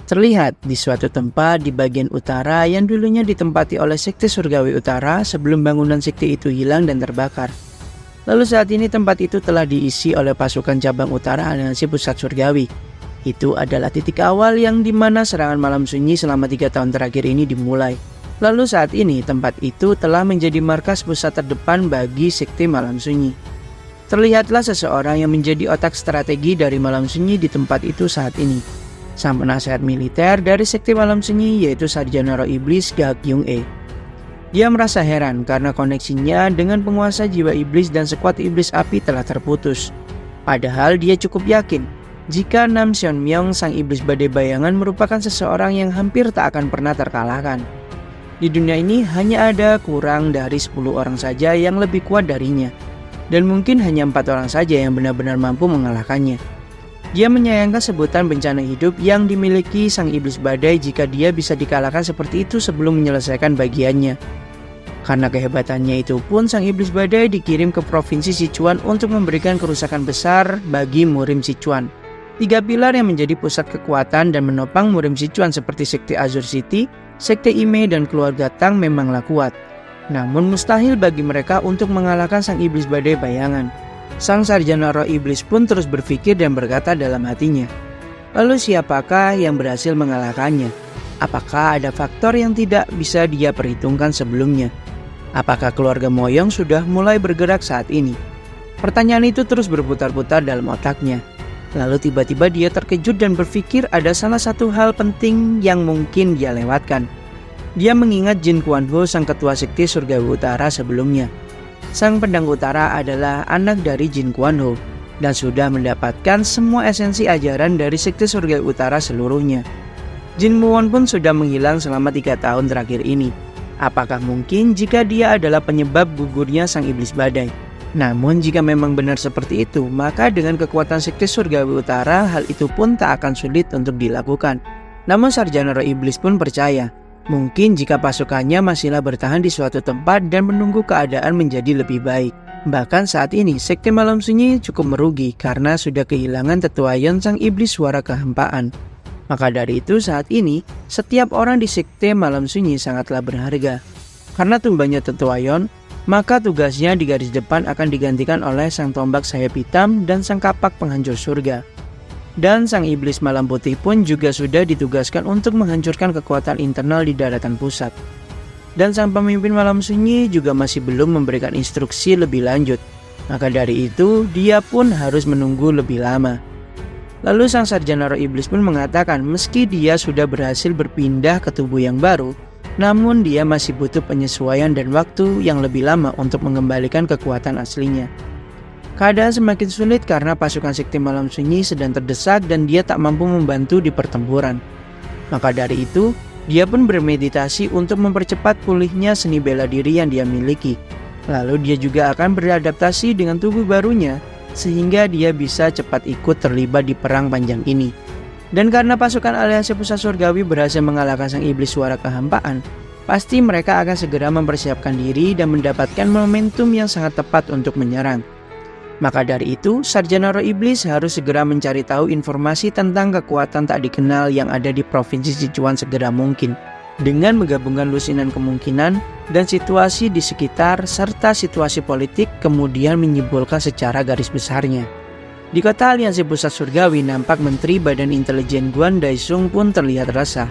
Terlihat di suatu tempat di bagian utara yang dulunya ditempati oleh sekte surgawi utara sebelum bangunan sekte itu hilang dan terbakar. Lalu saat ini tempat itu telah diisi oleh pasukan cabang utara aliansi pusat surgawi. Itu adalah titik awal yang dimana serangan malam sunyi selama 3 tahun terakhir ini dimulai. Lalu saat ini tempat itu telah menjadi markas pusat terdepan bagi sekte malam sunyi. Terlihatlah seseorang yang menjadi otak strategi dari malam sunyi di tempat itu saat ini. Sang penasehat militer dari sekte malam sunyi yaitu Sarjana Roh Iblis Gak Yung E. Dia merasa heran karena koneksinya dengan penguasa jiwa iblis dan sekuat iblis api telah terputus. Padahal dia cukup yakin jika Nam Seon Myung sang iblis badai bayangan merupakan seseorang yang hampir tak akan pernah terkalahkan. Di dunia ini hanya ada kurang dari 10 orang saja yang lebih kuat darinya. Dan mungkin hanya 4 orang saja yang benar-benar mampu mengalahkannya. Dia menyayangkan sebutan bencana hidup yang dimiliki sang iblis badai jika dia bisa dikalahkan seperti itu sebelum menyelesaikan bagiannya. Karena kehebatannya itu pun sang iblis badai dikirim ke provinsi Sichuan untuk memberikan kerusakan besar bagi Murim Sichuan. 3 pilar yang menjadi pusat kekuatan dan menopang Murim Sichuan seperti sekte Azure City, sekte Ime dan keluarga Tang memanglah kuat. Namun mustahil bagi mereka untuk mengalahkan sang iblis badai bayangan. Sang sarjana roh iblis pun terus berpikir dan berkata dalam hatinya, lalu siapakah yang berhasil mengalahkannya? Apakah ada faktor yang tidak bisa dia perhitungkan sebelumnya? Apakah keluarga Moyong sudah mulai bergerak saat ini? Pertanyaan itu terus berputar-putar dalam otaknya. Lalu tiba-tiba dia terkejut dan berpikir ada salah satu hal penting yang mungkin dia lewatkan. Dia mengingat Jin Kuan Ho, sang ketua sekte surgawi utara sebelumnya. Sang pedang utara adalah anak dari Jin Kuan Ho dan sudah mendapatkan semua esensi ajaran dari sekte surgawi utara seluruhnya. Jin Muon pun sudah menghilang selama 3 tahun terakhir ini. Apakah mungkin jika dia adalah penyebab gugurnya sang iblis badai? Namun jika memang benar seperti itu, maka dengan kekuatan sekte surgawi utara hal itu pun tak akan sulit untuk dilakukan. Namun sarjana roh iblis pun percaya, mungkin jika pasukannya masihlah bertahan di suatu tempat dan menunggu keadaan menjadi lebih baik. Bahkan saat ini sekte malam sunyi cukup merugi karena sudah kehilangan tetuayan sang iblis suara kehampaan. Maka dari itu saat ini setiap orang di sekte malam sunyi sangatlah berharga. Karena tumbangnya tetuayan, maka tugasnya di garis depan akan digantikan oleh sang tombak sayap hitam dan sang kapak penghancur surga. Dan sang iblis malam putih pun juga sudah ditugaskan untuk menghancurkan kekuatan internal di daratan pusat. Dan sang pemimpin malam sunyi juga masih belum memberikan instruksi lebih lanjut. Maka dari itu dia pun harus menunggu lebih lama. Lalu sang sarjana roh iblis pun mengatakan meski dia sudah berhasil berpindah ke tubuh yang baru, namun dia masih butuh penyesuaian dan waktu yang lebih lama untuk mengembalikan kekuatan aslinya. Keadaan semakin sulit karena pasukan sekte malam sunyi sedang terdesak dan dia tak mampu membantu di pertempuran. Maka dari itu, dia pun bermeditasi untuk mempercepat pulihnya seni bela diri yang dia miliki. Lalu dia juga akan beradaptasi dengan tubuh barunya, sehingga dia bisa cepat ikut terlibat di perang panjang ini. Dan karena pasukan aliansi pusat surgawi berhasil mengalahkan sang iblis suara kehampaan, pasti mereka akan segera mempersiapkan diri dan mendapatkan momentum yang sangat tepat untuk menyerang. Maka dari itu, sarjana roh iblis harus segera mencari tahu informasi tentang kekuatan tak dikenal yang ada di provinsi Sichuan segera mungkin. Dengan menggabungkan lusinan kemungkinan dan situasi di sekitar serta situasi politik, kemudian menyimpulkan secara garis besarnya. Di kota aliansi pusat surgawi nampak Menteri Badan Intelijen Guan Daisung pun terlihat resah.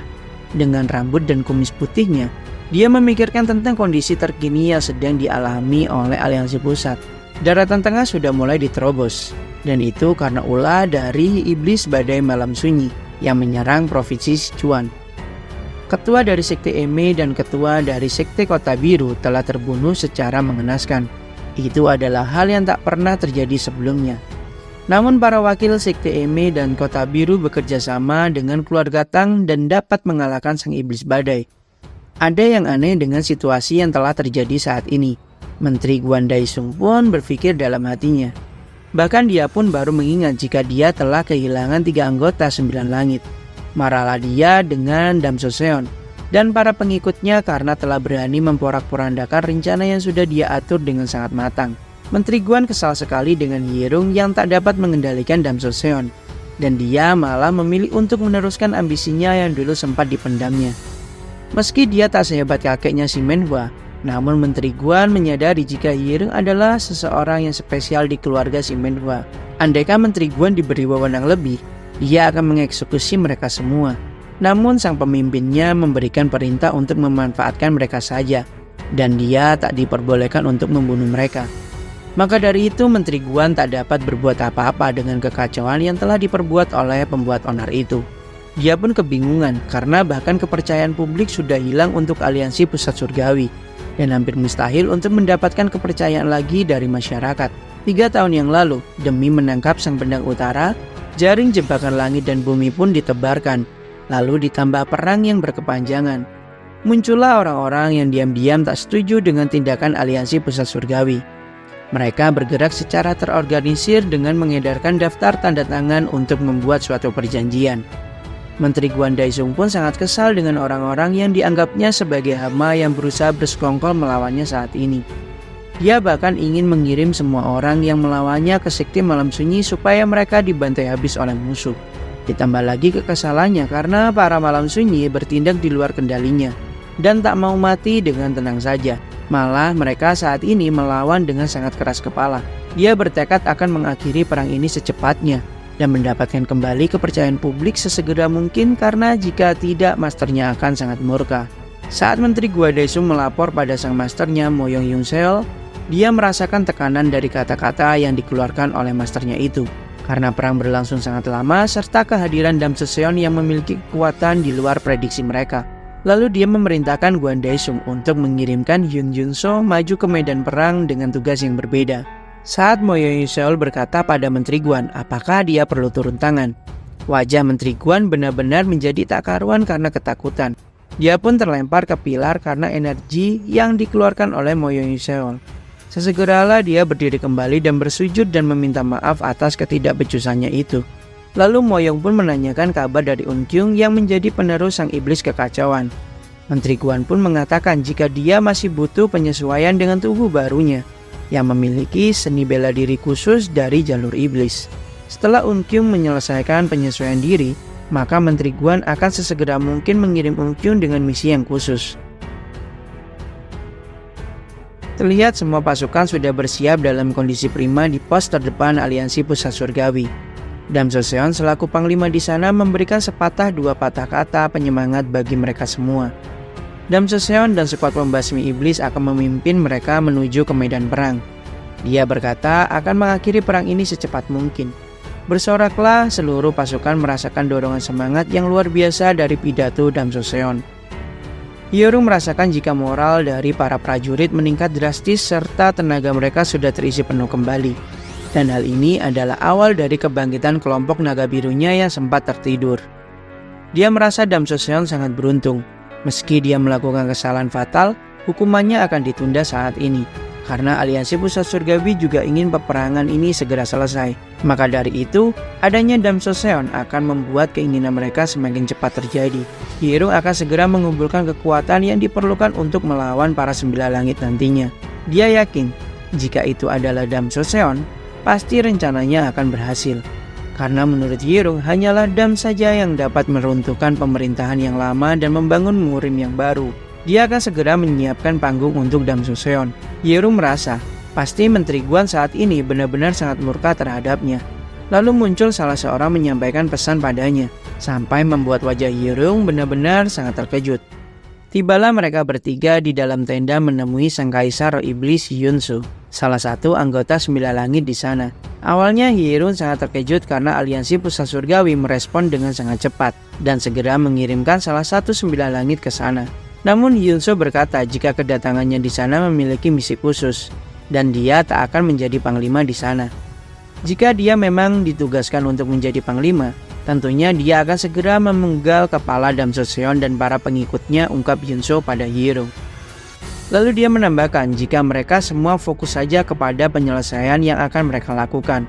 Dengan rambut dan kumis putihnya, dia memikirkan tentang kondisi terkini yang sedang dialami oleh aliansi pusat. Daratan tengah sudah mulai diterobos, dan itu karena ulah dari iblis badai malam sunyi yang menyerang provinsi Sichuan. Ketua dari sekte Eme dan ketua dari sekte Kota Biru telah terbunuh secara mengenaskan. Itu adalah hal yang tak pernah terjadi sebelumnya. Namun para wakil sekte Eme dan Kota Biru bekerja sama dengan keluarga Tang dan dapat mengalahkan sang iblis badai. Ada yang aneh dengan situasi yang telah terjadi saat ini. Menteri Guan Daisung pun berpikir dalam hatinya. Bahkan dia pun baru mengingat jika dia telah kehilangan 3 anggota 9 langit. Marahlah dia dengan Dam Soseon dan para pengikutnya karena telah berani memporak-porandakan rencana yang sudah dia atur dengan sangat matang. Menteri Guan kesal sekali dengan Hierung yang tak dapat mengendalikan Dam Soseon. dan dia malah memilih untuk meneruskan ambisinya yang dulu sempat dipendamnya. Meski dia tak sehebat kakeknya si Menhua, namun Menteri Guan menyadari jika Hye-ryung adalah seseorang yang spesial di keluarga si Menhua. Andaikan Menteri Guan diberi wewenang lebih, dia akan mengeksekusi mereka semua. Namun sang pemimpinnya memberikan perintah untuk memanfaatkan mereka saja, dan dia tak diperbolehkan untuk membunuh mereka. Maka dari itu Menteri Guan tak dapat berbuat apa-apa dengan kekacauan yang telah diperbuat oleh pembuat onar itu. Dia pun kebingungan karena bahkan kepercayaan publik sudah hilang untuk aliansi pusat surgawi, dan hampir mustahil untuk mendapatkan kepercayaan lagi dari masyarakat. 3 tahun yang lalu, demi menangkap sang pedang utara, jaring jebakan langit dan bumi pun ditebarkan, lalu ditambah perang yang berkepanjangan. Muncullah orang-orang yang diam-diam tak setuju dengan tindakan aliansi pusat surgawi. Mereka bergerak secara terorganisir dengan mengedarkan daftar tanda tangan untuk membuat suatu perjanjian. Menteri Guan Daisung pun sangat kesal dengan orang-orang yang dianggapnya sebagai hama yang berusaha bersekongkol melawannya saat ini. Dia bahkan ingin mengirim semua orang yang melawannya ke sekte malam sunyi supaya mereka dibantai habis oleh musuh. Ditambah lagi kekesalannya karena para malam sunyi bertindak di luar kendalinya dan tak mau mati dengan tenang saja. Malah mereka saat ini melawan dengan sangat keras kepala. Dia bertekad akan mengakhiri perang ini secepatnya dan mendapatkan kembali kepercayaan publik sesegera mungkin, karena jika tidak masternya akan sangat murka. Saat Menteri Guan Daisung melapor pada sang masternya Moyong Yunseol, dia merasakan tekanan dari kata-kata yang dikeluarkan oleh masternya itu. Karena perang berlangsung sangat lama serta kehadiran Dam Seseon yang memiliki kekuatan di luar prediksi mereka. Lalu dia memerintahkan Guan Daisung untuk mengirimkan Hyun Junso maju ke medan perang dengan tugas yang berbeda. Saat Moyong Yunseol berkata pada Menteri Guan apakah dia perlu turun tangan, wajah Menteri Guan benar-benar menjadi tak karuan karena ketakutan. Dia pun terlempar ke pilar karena energi yang dikeluarkan oleh Moyong Yunseol. Sesegeralah dia berdiri kembali dan bersujud dan meminta maaf atas ketidakbecusannya itu. Lalu Moyong pun menanyakan kabar dari Unkyung yang menjadi penerus sang iblis kekacauan. Menteri Guan pun mengatakan jika dia masih butuh penyesuaian dengan tubuh barunya yang memiliki seni bela diri khusus dari jalur iblis. Setelah Unkyung menyelesaikan penyesuaian diri, maka Menteri Guan akan sesegera mungkin mengirim Unkyung dengan misi yang khusus. Terlihat semua pasukan sudah bersiap dalam kondisi prima di pos terdepan aliansi pusat surgawi. Dam Seseon selaku panglima di sana memberikan sepatah dua patah kata penyemangat bagi mereka semua. Dam Seseon dan sekuat pembasmi iblis akan memimpin mereka menuju ke medan perang. Dia berkata akan mengakhiri perang ini secepat mungkin. Bersoraklah seluruh pasukan merasakan dorongan semangat yang luar biasa dari pidato Dam Seseon. Hye-ryung merasakan jika moral dari para prajurit meningkat drastis serta tenaga mereka sudah terisi penuh kembali. Dan hal ini adalah awal dari kebangkitan kelompok naga birunya yang sempat tertidur. Dia merasa Dam Seseon sangat beruntung. Meski dia melakukan kesalahan fatal, hukumannya akan ditunda saat ini. Karena aliansi pusat surgawi juga ingin peperangan ini segera selesai. Maka dari itu, adanya Dam Seseon akan membuat keinginan mereka semakin cepat terjadi. Hye-ryung akan segera mengumpulkan kekuatan yang diperlukan untuk melawan para sembilan langit nantinya. Dia yakin, jika itu adalah Dam Seseon, pasti rencananya akan berhasil. Karena menurut Hye-ryung hanyalah Dam saja yang dapat meruntuhkan pemerintahan yang lama dan membangun murim yang baru. Dia akan segera menyiapkan panggung untuk Dam Seseon. Hye-ryung merasa pasti Menteri Guan saat ini benar-benar sangat murka terhadapnya. Lalu muncul salah seorang menyampaikan pesan padanya, sampai membuat wajah Hye-ryung benar-benar sangat terkejut. Tibalah mereka bertiga di dalam tenda menemui sang kaisar roh iblis Hyun-soo, salah satu anggota sembilan langit di sana. Awalnya Hye-ryung sangat terkejut karena aliansi pusat surgawi merespon dengan sangat cepat dan segera mengirimkan salah satu sembilan langit ke sana. Namun Hyun-soo berkata jika kedatangannya di sana memiliki misi khusus dan dia tak akan menjadi panglima di sana. Jika dia memang ditugaskan untuk menjadi panglima, tentunya dia akan segera memenggal kepala Dam Seseon dan para pengikutnya, ungkap Hyun-soo pada Hye-ryung. Lalu dia menambahkan jika mereka semua fokus saja kepada penyelesaian yang akan mereka lakukan.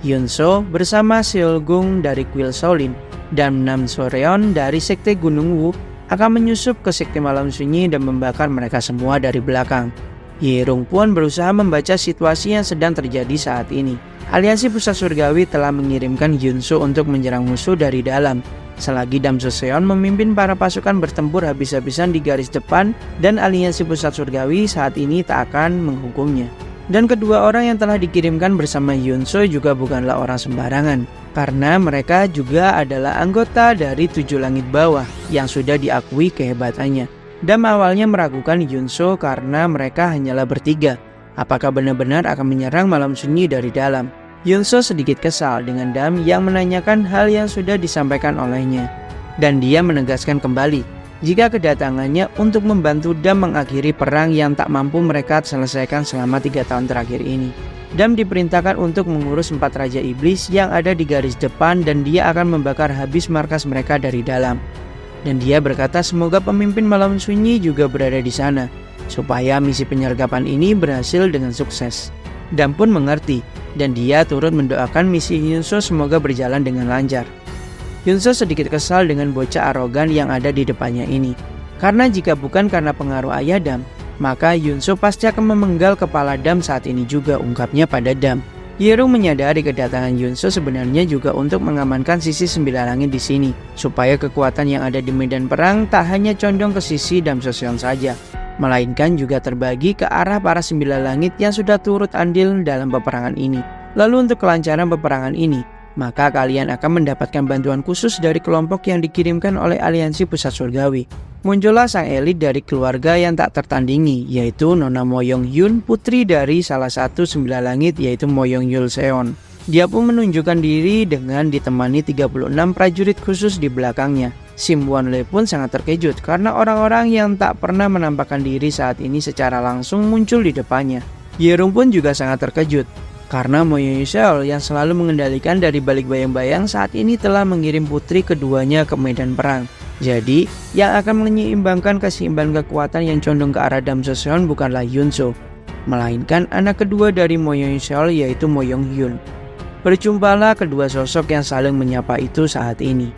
Hyun-soo bersama Seol-gung dari Kuil Shaolin dan Nam Soreon dari Sekte Gunung Wu akan menyusup ke Sekte Malam Sunyi dan membakar mereka semua dari belakang. Hye-ryung pun berusaha membaca situasi yang sedang terjadi saat ini. Aliansi Pusat Surgawi telah mengirimkan Yunsu untuk menyerang musuh dari dalam, selagi Dam Joseon memimpin para pasukan bertempur habis-habisan di garis depan dan Aliansi Pusat Surgawi saat ini tak akan menghukumnya. Dan kedua orang yang telah dikirimkan bersama Yunsu juga bukanlah orang sembarangan, karena mereka juga adalah anggota dari 7 langit bawah yang sudah diakui kehebatannya. Dam awalnya meragukan Yunsu karena mereka hanyalah bertiga. Apakah benar-benar akan menyerang malam sunyi dari dalam? Yunsu sedikit kesal dengan Dam yang menanyakan hal yang sudah disampaikan olehnya. Dan dia menegaskan kembali jika kedatangannya untuk membantu Dam mengakhiri perang yang tak mampu mereka selesaikan selama 3 tahun terakhir ini. Dam diperintahkan untuk mengurus 4 raja iblis yang ada di garis depan dan dia akan membakar habis markas mereka dari dalam. Dan dia berkata semoga pemimpin malam sunyi juga berada di sana, supaya misi penyergapan ini berhasil dengan sukses. Dam pun mengerti, dan dia turut mendoakan misi Yunsu semoga berjalan dengan lancar. Yunsu sedikit kesal dengan bocah arogan yang ada di depannya ini. Karena jika bukan karena pengaruh ayah Dam, maka Yunsu pasti akan memenggal kepala Dam saat ini juga, ungkapnya pada Dam. Yerung menyadari kedatangan Yunsu sebenarnya juga untuk mengamankan sisi 9 langit di sini, supaya kekuatan yang ada di medan perang tak hanya condong ke sisi Dam Joseon saja, melainkan juga terbagi ke arah para 9 langit yang sudah turut andil dalam peperangan ini. Lalu untuk kelancaran peperangan ini, maka kalian akan mendapatkan bantuan khusus dari kelompok yang dikirimkan oleh Aliansi Pusat Surgawi. Muncullah sang elit dari keluarga yang tak tertandingi, yaitu Nona Moyong Yun, putri dari salah satu 9 langit yaitu Moyong Yul Seon. Dia pun menunjukkan diri dengan ditemani 36 prajurit khusus di belakangnya. Sim Won Le pun sangat terkejut karena orang-orang yang tak pernah menampakkan diri saat ini secara langsung muncul di depannya. Yerung pun juga sangat terkejut karena Moyong Yusel yang selalu mengendalikan dari balik bayang-bayang saat ini telah mengirim putri keduanya ke medan perang. Jadi, yang akan menyeimbangkan keseimbangan kekuatan yang condong ke arah Dam Joseon bukanlah Yunsu, melainkan anak kedua dari Moyong Yusel yaitu Moyong Hyun. Berjumpalah kedua sosok yang saling menyapa itu saat ini.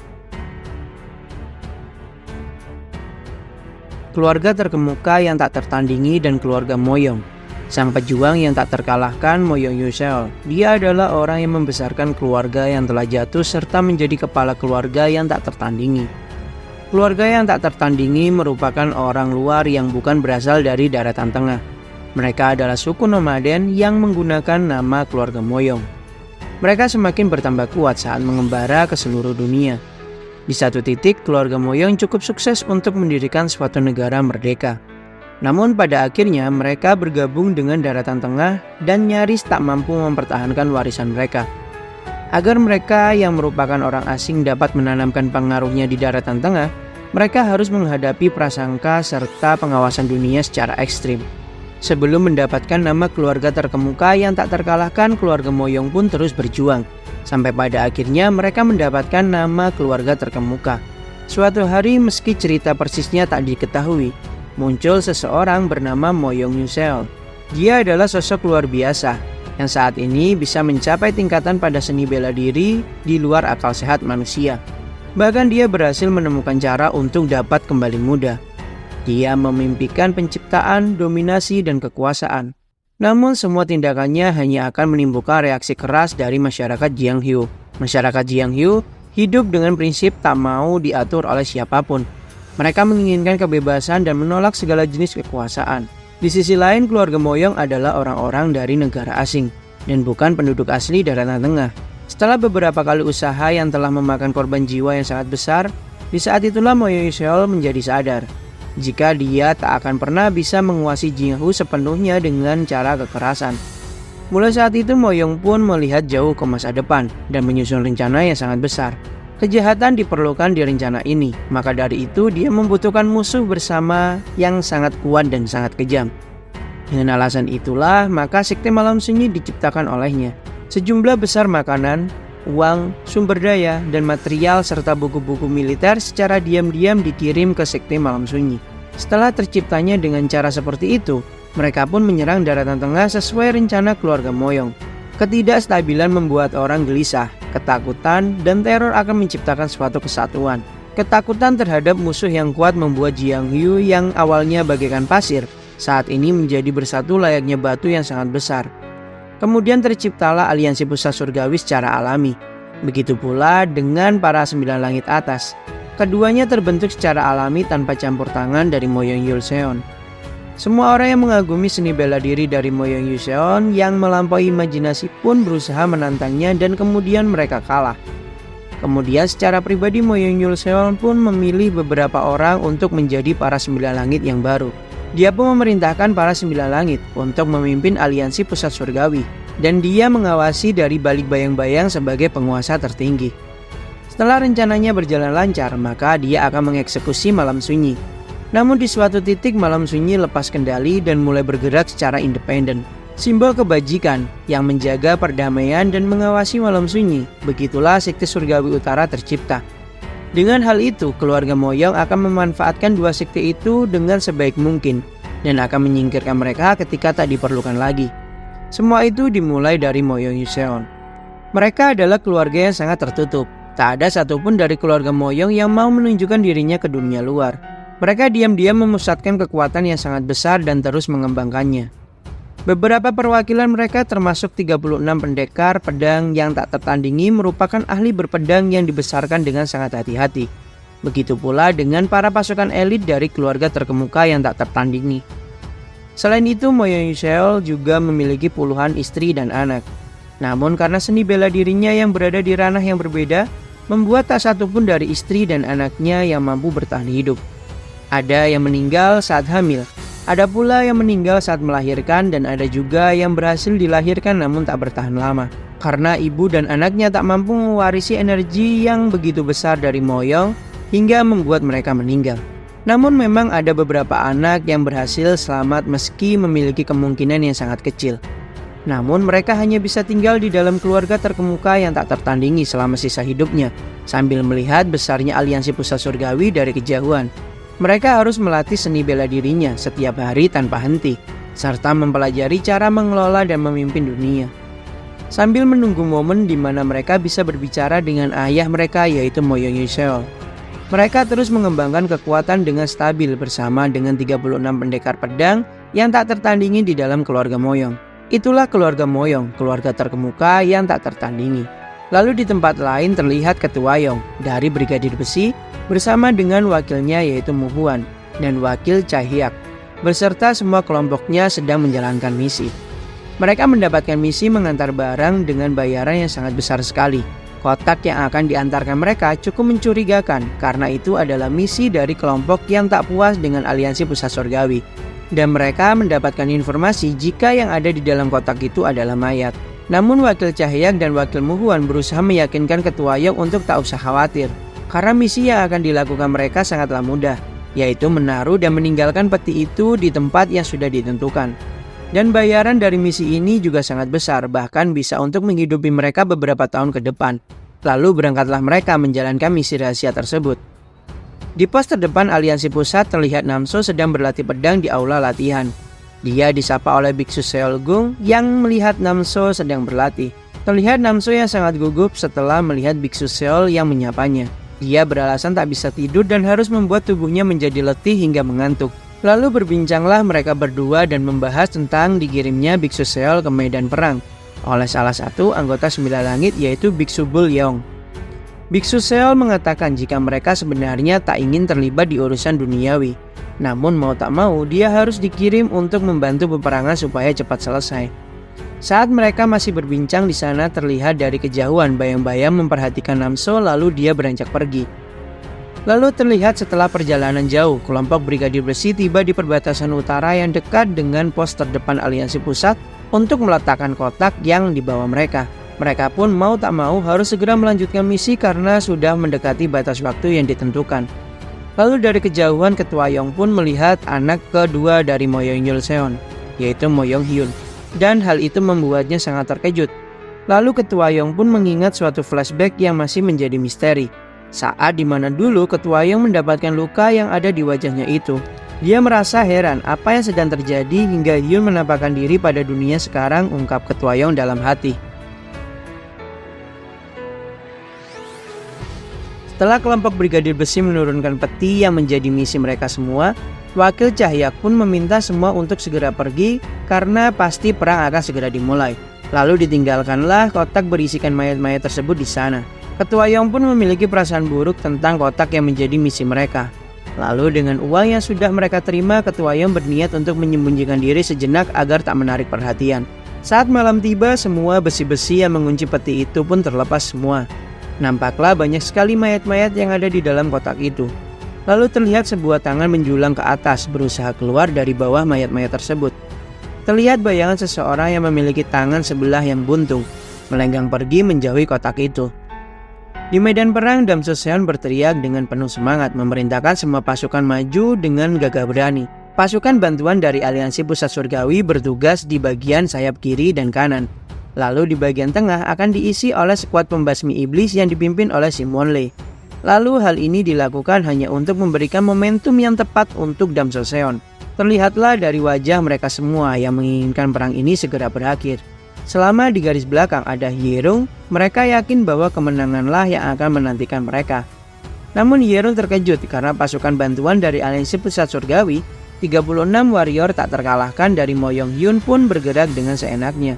Keluarga terkemuka yang tak tertandingi dan keluarga Moyong. Sang pejuang yang tak terkalahkan, Moyong Yusel. Dia adalah orang yang membesarkan keluarga yang telah jatuh serta menjadi kepala keluarga yang tak tertandingi. Keluarga yang tak tertandingi merupakan orang luar yang bukan berasal dari daratan tengah. Mereka adalah suku nomaden yang menggunakan nama keluarga Moyong. Mereka semakin bertambah kuat saat mengembara ke seluruh dunia. Di satu titik, keluarga Moyong cukup sukses untuk mendirikan suatu negara merdeka. Namun pada akhirnya mereka bergabung dengan daratan tengah dan nyaris tak mampu mempertahankan warisan mereka. Agar mereka yang merupakan orang asing dapat menanamkan pengaruhnya di daratan tengah, mereka harus menghadapi prasangka serta pengawasan dunia secara ekstrim. Sebelum mendapatkan nama keluarga terkemuka yang tak terkalahkan, keluarga Moyong pun terus berjuang. Sampai pada akhirnya mereka mendapatkan nama keluarga terkemuka. Suatu hari meski cerita persisnya tak diketahui, muncul seseorang bernama Moyong Yusel. Dia adalah sosok luar biasa yang saat ini bisa mencapai tingkatan pada seni bela diri di luar akal sehat manusia. Bahkan dia berhasil menemukan cara untuk dapat kembali muda. Dia memimpikan penciptaan, dominasi, dan kekuasaan. Namun semua tindakannya hanya akan menimbulkan reaksi keras dari masyarakat Jianghu. Masyarakat Jianghu hidup dengan prinsip tak mau diatur oleh siapapun. Mereka menginginkan kebebasan dan menolak segala jenis kekuasaan. Di sisi lain, keluarga Moyong adalah orang-orang dari negara asing dan bukan penduduk asli daratan tengah. Setelah beberapa kali usaha yang telah memakan korban jiwa yang sangat besar, di saat itulah Moyong Yusel menjadi sadar jika dia tak akan pernah bisa menguasai Jianghu sepenuhnya dengan cara kekerasan. Mulai saat itu Moyong pun melihat jauh ke masa depan dan menyusun rencana yang sangat besar. Kejahatan diperlukan di rencana ini, maka dari itu dia membutuhkan musuh bersama yang sangat kuat dan sangat kejam. Dengan alasan itulah, maka Sekte Malam Sunyi diciptakan olehnya. Sejumlah besar makanan, uang, sumber daya, dan material serta buku-buku militer secara diam-diam dikirim ke Sekte Malam Sunyi. Setelah terciptanya dengan cara seperti itu, mereka pun menyerang daratan tengah sesuai rencana keluarga Moyong. Ketidakstabilan membuat orang gelisah, ketakutan, dan teror akan menciptakan suatu kesatuan. Ketakutan terhadap musuh yang kuat membuat Jianghu yang awalnya bagaikan pasir, saat ini menjadi bersatu layaknya batu yang sangat besar. Kemudian terciptalah aliansi pusat surgawi secara alami. Begitu pula dengan para 9 langit atas. Keduanya terbentuk secara alami tanpa campur tangan dari Moyong Yulseon. Semua orang yang mengagumi seni bela diri dari Moyong Yulseon yang melampaui imajinasi pun berusaha menantangnya dan kemudian mereka kalah. Kemudian secara pribadi Moyong Yulseon pun memilih beberapa orang untuk menjadi para 9 langit yang baru. Dia pun memerintahkan para 9 langit untuk memimpin aliansi pusat surgawi. Dan dia mengawasi dari balik bayang-bayang sebagai penguasa tertinggi. Setelah rencananya berjalan lancar, maka dia akan mengeksekusi malam sunyi. Namun di suatu titik malam sunyi lepas kendali dan mulai bergerak secara independen. Simbol kebajikan yang menjaga perdamaian dan mengawasi malam sunyi. Begitulah sekte surgawi utara tercipta. Dengan hal itu, keluarga Moyong akan memanfaatkan dua sekte itu dengan sebaik mungkin dan akan menyingkirkan mereka ketika tak diperlukan lagi. Semua itu dimulai dari Moyong Yulseon. Mereka adalah keluarga yang sangat tertutup. Tak ada satupun dari keluarga Moyong yang mau menunjukkan dirinya ke dunia luar. Mereka diam-diam memusatkan kekuatan yang sangat besar dan terus mengembangkannya. Beberapa perwakilan mereka termasuk 36 pendekar pedang yang tak tertandingi merupakan ahli berpedang yang dibesarkan dengan sangat hati-hati. Begitu pula dengan para pasukan elit dari keluarga terkemuka yang tak tertandingi. Selain itu, Moyong Yulseon juga memiliki puluhan istri dan anak. Namun karena seni bela dirinya yang berada di ranah yang berbeda, membuat tak satupun dari istri dan anaknya yang mampu bertahan hidup. Ada yang meninggal saat hamil, ada pula yang meninggal saat melahirkan, dan ada juga yang berhasil dilahirkan namun tak bertahan lama. Karena ibu dan anaknya tak mampu mewarisi energi yang begitu besar dari Moyong hingga membuat mereka meninggal. Namun memang ada beberapa anak yang berhasil selamat meski memiliki kemungkinan yang sangat kecil. Namun mereka hanya bisa tinggal di dalam keluarga terkemuka yang tak tertandingi selama sisa hidupnya, sambil melihat besarnya aliansi pusat surgawi dari kejauhan. Mereka harus melatih seni bela dirinya setiap hari tanpa henti, serta mempelajari cara mengelola dan memimpin dunia. Sambil menunggu momen di mana mereka bisa berbicara dengan ayah mereka yaitu Moyong Yulseon. Mereka terus mengembangkan kekuatan dengan stabil bersama dengan 36 pendekar pedang yang tak tertandingi di dalam keluarga Moyong. Itulah keluarga Moyong, keluarga terkemuka yang tak tertandingi. Lalu di tempat lain terlihat Ketua Yong dari Brigadir Besi bersama dengan wakilnya yaitu Muhuan dan wakil Chaehyak, beserta semua kelompoknya sedang menjalankan misi. Mereka mendapatkan misi mengantar barang dengan bayaran yang sangat besar sekali. Kotak yang akan diantarkan mereka cukup mencurigakan karena itu adalah misi dari kelompok yang tak puas dengan aliansi pusat surgawi. Dan mereka mendapatkan informasi jika yang ada di dalam kotak itu adalah mayat. Namun wakil Chaehyak dan wakil Muhuan berusaha meyakinkan Ketua Yong untuk tak usah khawatir. Karena misi yang akan dilakukan mereka sangatlah mudah, yaitu menaruh dan meninggalkan peti itu di tempat yang sudah ditentukan. Dan bayaran dari misi ini juga sangat besar, bahkan bisa untuk menghidupi mereka beberapa tahun ke depan. Lalu berangkatlah mereka menjalankan misi rahasia tersebut. Di pos terdepan aliansi pusat terlihat Namso sedang berlatih pedang di aula latihan. Dia disapa oleh Biksu Seolgung yang melihat Namso sedang berlatih. Terlihat Namso yang sangat gugup setelah melihat Biksu Seol yang menyapanya. Dia beralasan tak bisa tidur dan harus membuat tubuhnya menjadi letih hingga mengantuk. Lalu berbincanglah mereka berdua dan membahas tentang dikirimnya Biksu Seol ke medan perang oleh salah satu anggota 9 langit yaitu Biksu Bulyong. Biksu Seol mengatakan jika mereka sebenarnya tak ingin terlibat di urusan duniawi. Namun mau tak mau dia harus dikirim untuk membantu peperangan supaya cepat selesai. Saat mereka masih berbincang di sana terlihat dari kejauhan bayang-bayang memperhatikan Namso lalu dia beranjak pergi. Lalu terlihat setelah perjalanan jauh, kelompok Brigadir Besi tiba di perbatasan utara yang dekat dengan pos terdepan aliansi pusat untuk meletakkan kotak yang dibawa mereka. Mereka pun mau tak mau harus segera melanjutkan misi karena sudah mendekati batas waktu yang ditentukan. Lalu dari kejauhan Ketua Yong pun melihat anak kedua dari Moyong Yulseon, yaitu Moyong Hyun. Dan hal itu membuatnya sangat terkejut. Lalu Ketua Yong pun mengingat suatu flashback yang masih menjadi misteri. Saat dimana dulu Ketua Yong mendapatkan luka yang ada di wajahnya itu. Dia merasa heran apa yang sedang terjadi hingga Hyun menampakkan diri pada dunia sekarang, ungkap Ketua Yong dalam hati. Setelah kelompok Brigadir Besi menurunkan peti yang menjadi misi mereka semua, wakil Chaehyak pun meminta semua untuk segera pergi karena pasti perang akan segera dimulai. Lalu ditinggalkanlah kotak berisikan mayat-mayat tersebut di sana. Ketua Yong pun memiliki perasaan buruk tentang kotak yang menjadi misi mereka. Lalu dengan uang yang sudah mereka terima, Ketua Yong berniat untuk menyembunyikan diri sejenak agar tak menarik perhatian. Saat malam tiba, semua besi-besi yang mengunci peti itu pun terlepas semua. Nampaklah banyak sekali mayat-mayat yang ada di dalam kotak itu. Lalu terlihat sebuah tangan menjulang ke atas berusaha keluar dari bawah mayat-mayat tersebut. Terlihat bayangan seseorang yang memiliki tangan sebelah yang buntung, melenggang pergi menjauhi kotak itu. Di medan perang, Dam Joseon berteriak dengan penuh semangat memerintahkan semua pasukan maju dengan gagah berani. Pasukan bantuan dari Aliansi Pusat Surgawi bertugas di bagian sayap kiri dan kanan. Lalu di bagian tengah akan diisi oleh skuad pembasmi iblis yang dipimpin oleh Simon Lee. Lalu hal ini dilakukan hanya untuk memberikan momentum yang tepat untuk Dam Joseon. Terlihatlah dari wajah mereka semua yang menginginkan perang ini segera berakhir. Selama di garis belakang ada Hye-rung, mereka yakin bahwa kemenanganlah yang akan menantikan mereka. Namun Hye-rung terkejut karena pasukan bantuan dari Aliansi Pusat Surgawi, 36 warrior tak terkalahkan dari Mo Yong-hyun pun bergerak dengan seenaknya.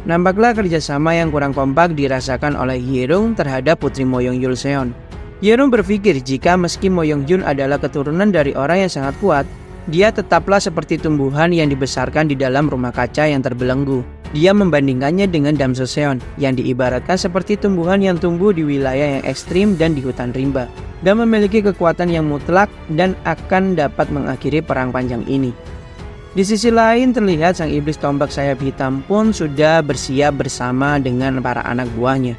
Nampaklah kerjasama yang kurang kompak dirasakan oleh Hye-rung terhadap putri Mo Yong-hyun. Hye-rung berpikir jika meski Mo Yong-hyun adalah keturunan dari orang yang sangat kuat, dia tetaplah seperti tumbuhan yang dibesarkan di dalam rumah kaca yang terbelenggu. Dia membandingkannya dengan Dam Joseon yang diibaratkan seperti tumbuhan yang tumbuh di wilayah yang ekstrim dan di hutan rimba, dan memiliki kekuatan yang mutlak dan akan dapat mengakhiri perang panjang ini. Di sisi lain terlihat sang iblis tombak sayap hitam pun sudah bersiap bersama dengan para anak buahnya.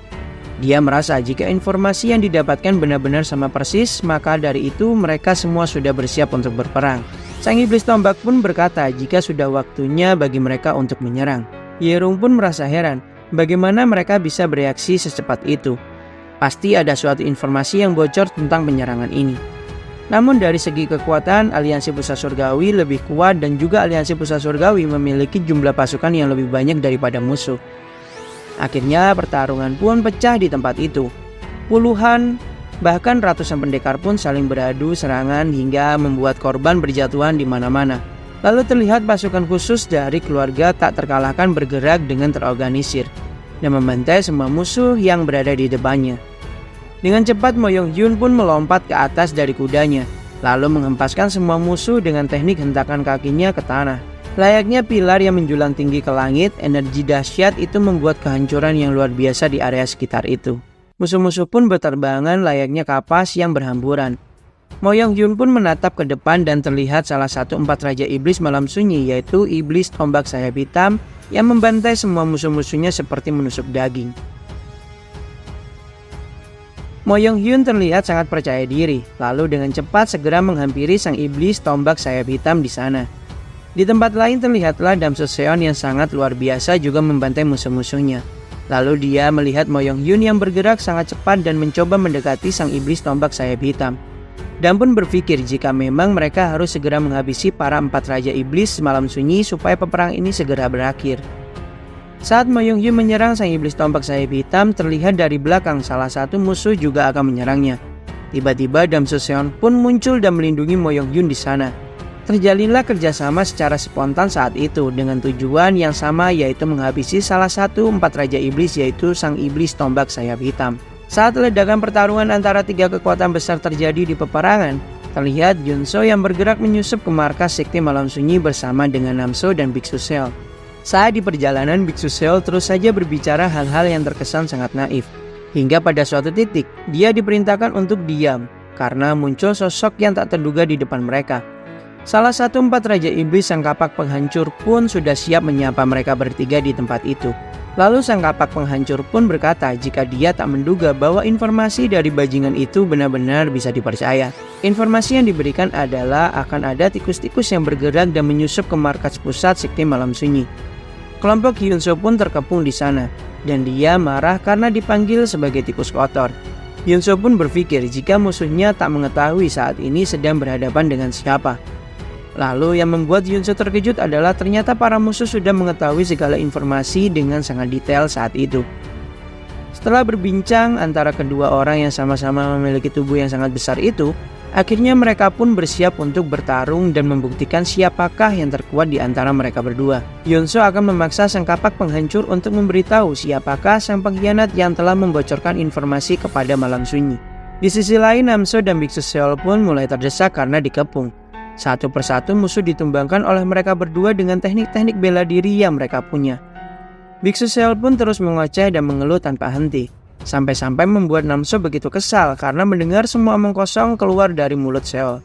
Dia merasa jika informasi yang didapatkan benar-benar sama persis, maka dari itu mereka semua sudah bersiap untuk berperang. Sang iblis tombak pun berkata jika sudah waktunya bagi mereka untuk menyerang. Hye-rung pun merasa heran bagaimana mereka bisa bereaksi secepat itu. Pasti ada suatu informasi yang bocor tentang penyerangan ini. Namun dari segi kekuatan, Aliansi Pusat Surgawi lebih kuat dan juga Aliansi Pusat Surgawi memiliki jumlah pasukan yang lebih banyak daripada musuh. Akhirnya pertarungan pun pecah di tempat itu. Puluhan bahkan ratusan pendekar pun saling beradu serangan hingga membuat korban berjatuhan di mana-mana. Lalu terlihat pasukan khusus dari keluarga tak terkalahkan bergerak dengan terorganisir dan membantai semua musuh yang berada di depannya. Dengan cepat Mo Yong-hyun pun melompat ke atas dari kudanya, lalu menghempaskan semua musuh dengan teknik hentakan kakinya ke tanah. Layaknya pilar yang menjulang tinggi ke langit, energi dahsyat itu membuat kehancuran yang luar biasa di area sekitar itu. Musuh-musuh pun berterbangan layaknya kapas yang berhamburan. Mo Yong-hyun pun menatap ke depan dan terlihat salah satu 4 raja iblis malam sunyi, yaitu iblis tombak sayap hitam yang membantai semua musuh-musuhnya seperti menusuk daging. Mo Yong-hyun terlihat sangat percaya diri, lalu dengan cepat segera menghampiri sang iblis tombak sayap hitam di sana. Di tempat lain terlihatlah Dam Joseon yang sangat luar biasa juga membantai musuh-musuhnya. Lalu dia melihat Mo Yong-hyun yang bergerak sangat cepat dan mencoba mendekati sang iblis tombak sayap hitam. Dan pun berpikir jika memang mereka harus segera menghabisi para 4 raja iblis malam sunyi supaya peperangan ini segera berakhir. Saat Mo Yong-hyun menyerang sang iblis tombak sayap hitam, terlihat dari belakang salah satu musuh juga akan menyerangnya. Tiba-tiba Dam Joseon pun muncul dan melindungi Mo Yong-hyun di sana. Terjalinlah kerjasama secara spontan saat itu dengan tujuan yang sama, yaitu menghabisi salah satu 4 raja iblis, yaitu sang iblis tombak sayap hitam. Saat ledakan pertarungan antara 3 kekuatan besar terjadi di peperangan, terlihat Junso yang bergerak menyusup ke markas sekte malam sunyi bersama dengan Namso dan Biksu Seo. Saat di perjalanan, Biksu Seo terus saja berbicara hal-hal yang terkesan sangat naif. Hingga pada suatu titik, dia diperintahkan untuk diam karena muncul sosok yang tak terduga di depan mereka. Salah satu 4 raja iblis sang kapak penghancur pun sudah siap menyapa mereka bertiga di tempat itu. Lalu sang kapak penghancur pun berkata jika dia tak menduga bahwa informasi dari bajingan itu benar-benar bisa dipercaya. Informasi yang diberikan adalah akan ada tikus-tikus yang bergerak dan menyusup ke markas pusat sekte malam sunyi. Kelompok Hyunso pun terkepung di sana dan dia marah karena dipanggil sebagai tikus kotor. Hyunso pun berpikir jika musuhnya tak mengetahui saat ini sedang berhadapan dengan siapa. Lalu yang membuat Hyunso terkejut adalah ternyata para musuh sudah mengetahui segala informasi dengan sangat detail saat itu. Setelah berbincang antara kedua orang yang sama-sama memiliki tubuh yang sangat besar itu, Akhirnya mereka pun bersiap untuk bertarung dan membuktikan siapakah yang terkuat di antara mereka berdua. Yunso akan memaksa sang kapak penghancur untuk memberitahu siapakah sang pengkhianat yang telah membocorkan informasi kepada Malam Sunyi. Di sisi lain, Namso dan Biksu Seol pun mulai terdesak karena dikepung. Satu persatu musuh ditumbangkan oleh mereka berdua dengan teknik-teknik bela diri yang mereka punya. Biksu Seol pun terus mengoceh dan mengeluh tanpa henti. Sampai-sampai membuat Namso begitu kesal karena mendengar semua omong kosong keluar dari mulut Seol.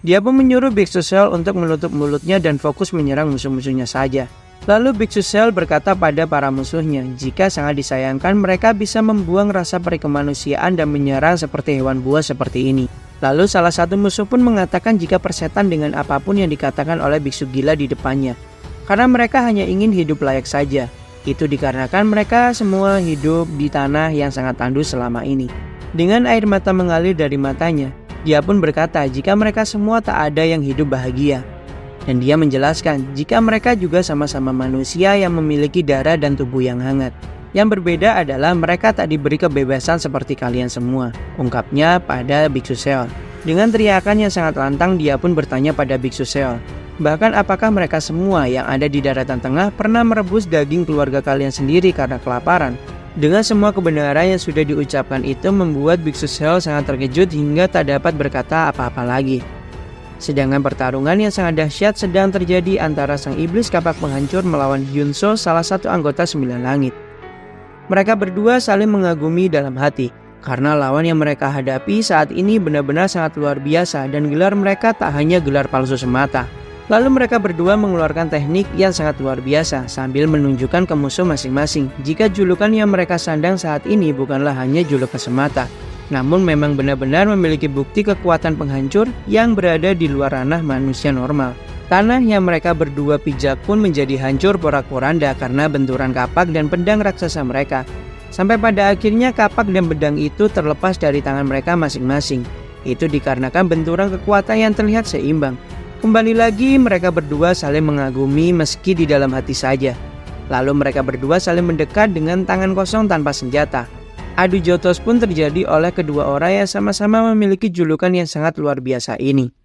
Dia pun menyuruh Biksu Seol untuk menutup mulutnya dan fokus menyerang musuh-musuhnya saja. Lalu Biksu Seol berkata pada para musuhnya, jika sangat disayangkan mereka bisa membuang rasa perikemanusiaan dan menyerang seperti hewan buas seperti ini. Lalu salah satu musuh pun mengatakan jika persetan dengan apapun yang dikatakan oleh biksu gila di depannya. Karena mereka hanya ingin hidup layak saja. Itu dikarenakan mereka semua hidup di tanah yang sangat tandus selama ini. Dengan air mata mengalir dari matanya, dia pun berkata jika mereka semua tak ada yang hidup bahagia. Dan dia menjelaskan jika mereka juga sama-sama manusia yang memiliki darah dan tubuh yang hangat. Yang berbeda adalah mereka tak diberi kebebasan seperti kalian semua, ungkapnya pada Biksu Seol. Dengan teriakan yang sangat lantang, dia pun bertanya pada Biksu Seol, bahkan apakah mereka semua yang ada di daratan tengah pernah merebus daging keluarga kalian sendiri karena kelaparan? Dengan semua kebenaran yang sudah diucapkan itu membuat Biksu Seol sangat terkejut hingga tak dapat berkata apa-apa lagi. Sedangkan pertarungan yang sangat dahsyat sedang terjadi antara sang iblis kapak penghancur melawan Yunso, salah satu anggota Sembilan Langit. Mereka berdua saling mengagumi dalam hati, karena lawan yang mereka hadapi saat ini benar-benar sangat luar biasa dan gelar mereka tak hanya gelar palsu semata. Lalu mereka berdua mengeluarkan teknik yang sangat luar biasa sambil menunjukkan ke musuh masing-masing jika julukan yang mereka sandang saat ini bukanlah hanya julukan semata, namun memang benar-benar memiliki bukti kekuatan penghancur yang berada di luar ranah manusia normal. Tanah yang mereka berdua pijak pun menjadi hancur porak-poranda karena benturan kapak dan pedang raksasa mereka. Sampai pada akhirnya kapak dan pedang itu terlepas dari tangan mereka masing-masing. Itu dikarenakan benturan kekuatan yang terlihat seimbang. Kembali lagi mereka berdua saling mengagumi meski di dalam hati saja. Lalu mereka berdua saling mendekat dengan tangan kosong tanpa senjata. Adu jotos pun terjadi oleh kedua orang yang sama-sama memiliki julukan yang sangat luar biasa ini.